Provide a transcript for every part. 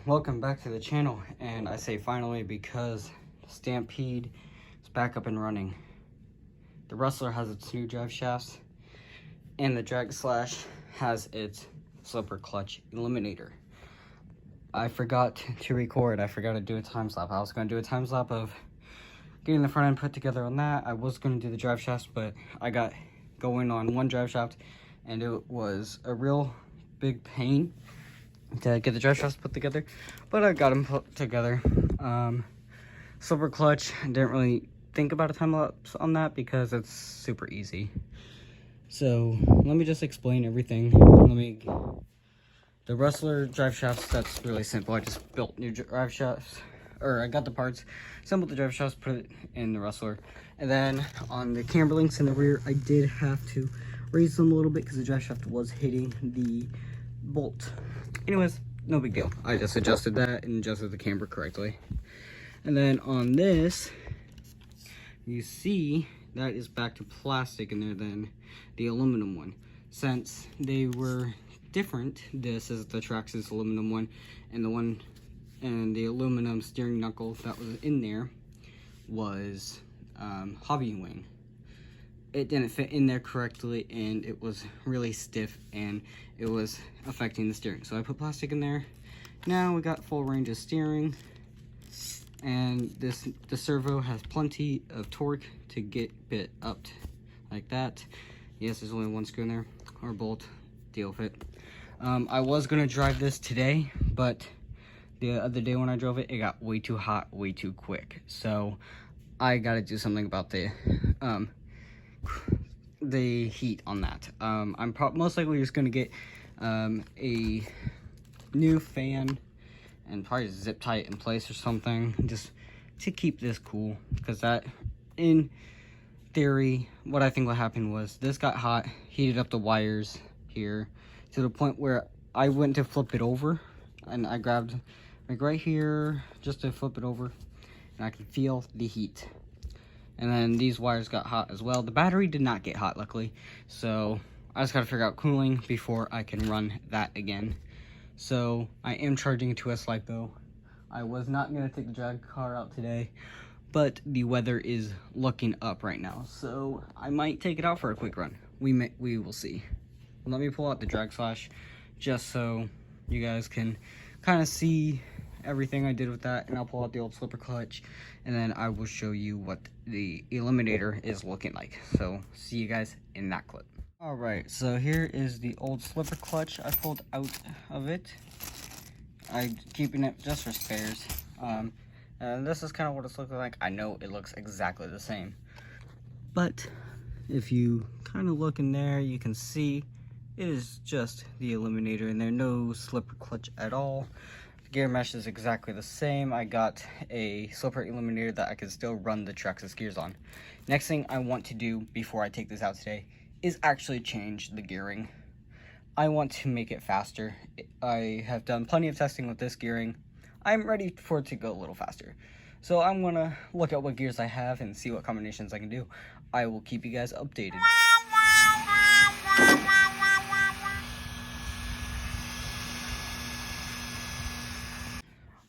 welcome back to the channel. And I say finally because Stampede is back up and running. The Rustler has its new drive shafts, and the Drag Slash has its slipper clutch eliminator. I forgot to record. I forgot to do a time lapse. I was going to do a time lapse of getting the front end put together on that. I was going to do the drive shafts, but I got going on one drive shaft, and it was a real big pain to get the drive shafts put together, but I got them put together. Slipper clutch, I didn't really think about a time lapse on that because it's super easy. So let me just explain everything. The Rustler drive shafts, that's really simple. I just built new drive shafts, or I got the parts, assembled the drive shafts, put it in the Rustler, and then on the camber links in the rear, I did have to raise them a little bit because the drive shaft was hitting the bolt. Anyways, no big deal. I just adjusted that and adjusted the camber correctly. And then on this, you see that is back to plastic in there than the aluminum one. Since they were different, this is the Traxxas aluminum one, and the aluminum steering knuckle that was in there was hobby wing. It didn't fit in there correctly, and it was really stiff, and it was affecting the steering. So I put plastic in there. Now we got full range of steering, and the servo has plenty of torque to get it up like that. Yes, there's only one screw in there, or bolt, deal with it. I was gonna drive this today, but the other day when I drove it, it got way too hot, way too quick. So I gotta do something about the heat on that. I'm most likely just gonna get a new fan and probably zip tie it in place or something, just to keep this cool, because that, in theory, what I think what happened was this got hot, heated up the wires here to the point where I went to flip it over, and I grabbed like right here just to flip it over, and I could feel the heat. And then these wires got hot as well. The battery did not get hot, luckily. So I just got to figure out cooling before I can run that again. So I am charging a 2S LiPo. I was not going to take the drag car out today, but the weather is looking up right now. So I might take it out for a quick run. We will see. Let me pull out the Drag Slash just so you guys can kind of see everything I did with that, and I'll pull out the old slipper clutch, and then I will show you what the eliminator is looking like. So see you guys in that clip. All right, so here is the old slipper clutch I pulled out of it. I'm keeping it just for spares. And this is kind of what it's looking like. I know it looks exactly the same, but if you kind of look in there, you can see it is just the eliminator in there, no slipper clutch at all. Gear mesh is exactly the same. I got a slipper eliminator that I can still run the Traxxas gears on. Next thing I want to do before I take this out today is actually change the gearing. I want to make it faster. I have done plenty of testing with this gearing. I'm ready for it to go a little faster. So I'm gonna look at what gears I have and see what combinations I can do. I will keep you guys updated.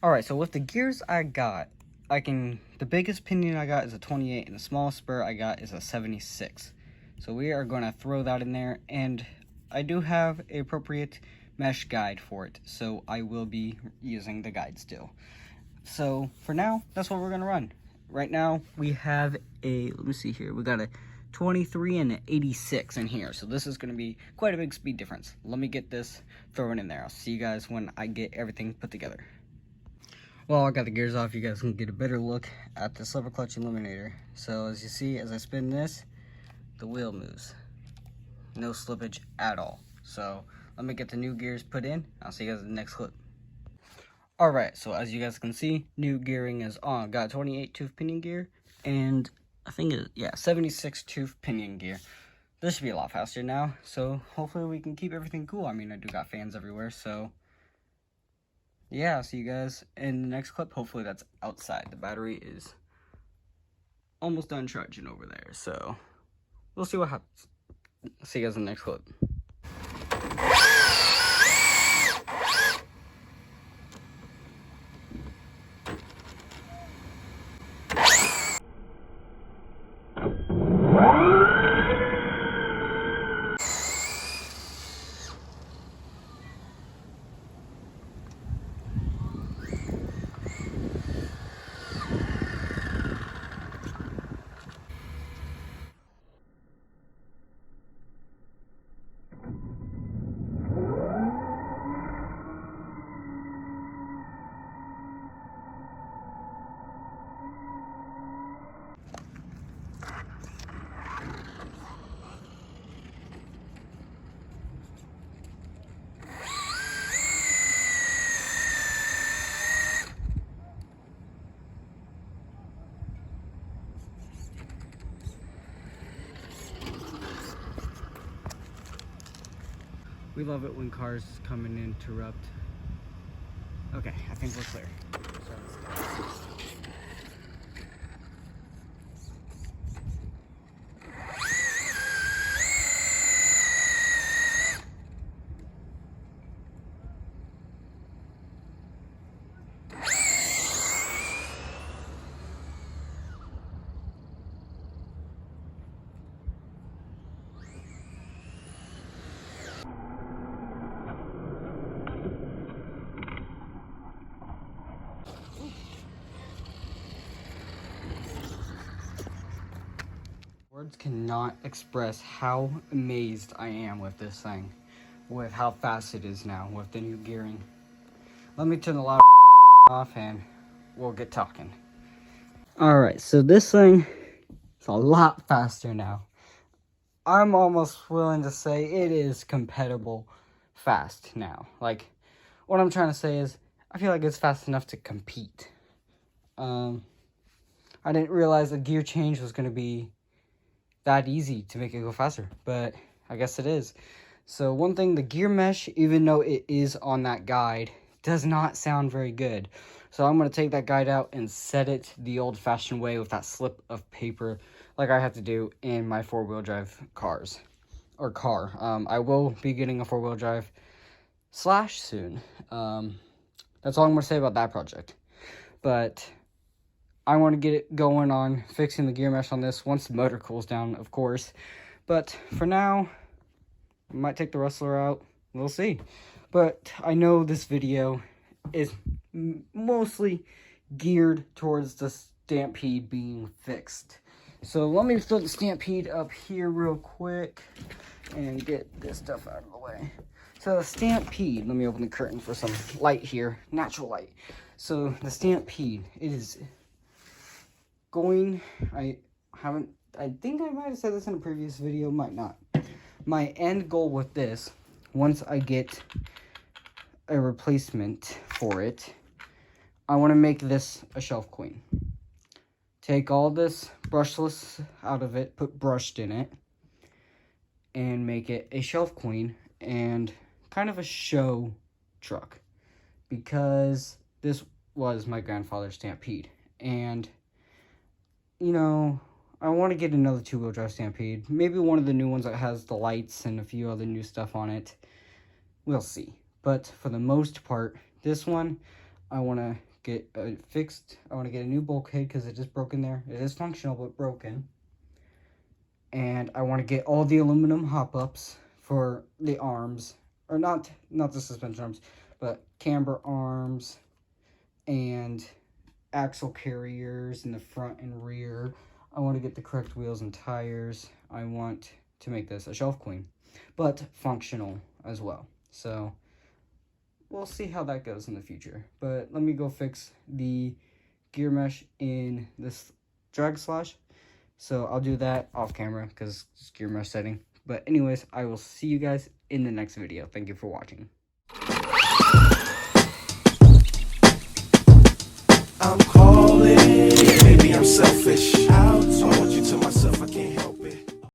Alright, so with the gears I got, the biggest pinion I got is a 28, and the smallest spur I got is a 76. So we are going to throw that in there, and I do have an appropriate mesh guide for it, so I will be using the guide still. So for now, that's what we're going to run. Right now, we have let me see here, we got a 23 and an 86 in here, so this is going to be quite a big speed difference. Let me get this thrown in there. I'll see you guys when I get everything put together. Well, I got the gears off. You guys can get a better look at the slipper clutch eliminator. So as you see, as I spin this, the wheel moves. No slippage at all. So let me get the new gears put in. I'll see you guys in the next clip. Alright, so as you guys can see, new gearing is on. Got 28 tooth pinion gear, and I think it's, yeah, 76 tooth pinion gear. This should be a lot faster now, so hopefully we can keep everything cool. I mean, I do got fans everywhere, so yeah, I'll see you guys in the next clip. Hopefully that's outside. The battery is almost done charging over there, so we'll see what happens. I'll see you guys in the next clip. We love it when cars come and interrupt. Okay, I think we're clear. Words cannot express how amazed I am with this thing, with how fast it is now, with the new gearing. Let me turn the loud off and we'll get talking. Alright, so this thing is a lot faster now. I'm almost willing to say it is compatible fast now. Like, what I'm trying to say is, I feel like it's fast enough to compete. I didn't realize a gear change was going to be that easy to make it go faster, but I guess it is. So one thing, the gear mesh, even though it is on that guide, does not sound very good. So I'm going to take that guide out and set it the old-fashioned way with that slip of paper like I have to do in my four-wheel drive cars. Or car. I will be getting a four-wheel drive Slash soon. That's all I'm going to say about that project. But I want to get it going on fixing the gear mesh on this once the motor cools down, of course. But for now, I might take the Rustler out. We'll see. But I know this video is mostly geared towards the Stampede being fixed. So let me throw the Stampede up here real quick and get this stuff out of the way. So the Stampede, let me open the curtain for some light here, natural light. So the Stampede, it is going, I think I might have said this in a previous video, might not. My end goal with this, once I get a replacement for it, I want to make this a shelf queen. Take all this brushless out of it, put brushed in it, and make it a shelf queen and kind of a show truck. Because this was my grandfather's Stampede. And, you know, I want to get another two-wheel drive Stampede. Maybe one of the new ones that has the lights and a few other new stuff on it. We'll see. But for the most part, this one, I want to get fixed. I want to get a new bulkhead because it is broken there. It is functional, but broken. And I want to get all the aluminum hop-ups for the arms. Or not the suspension arms, but camber arms and axle carriers in the front and rear. I want to get the correct wheels and tires. I want to make this a shelf queen, but functional as well. So we'll see how that goes in the future. But let me go fix the gear mesh in this drag slash. So I'll do that off camera because it's gear mesh setting. But anyways, I will see you guys in the next video. Thank you for watching. I'm calling, maybe I'm selfish. Out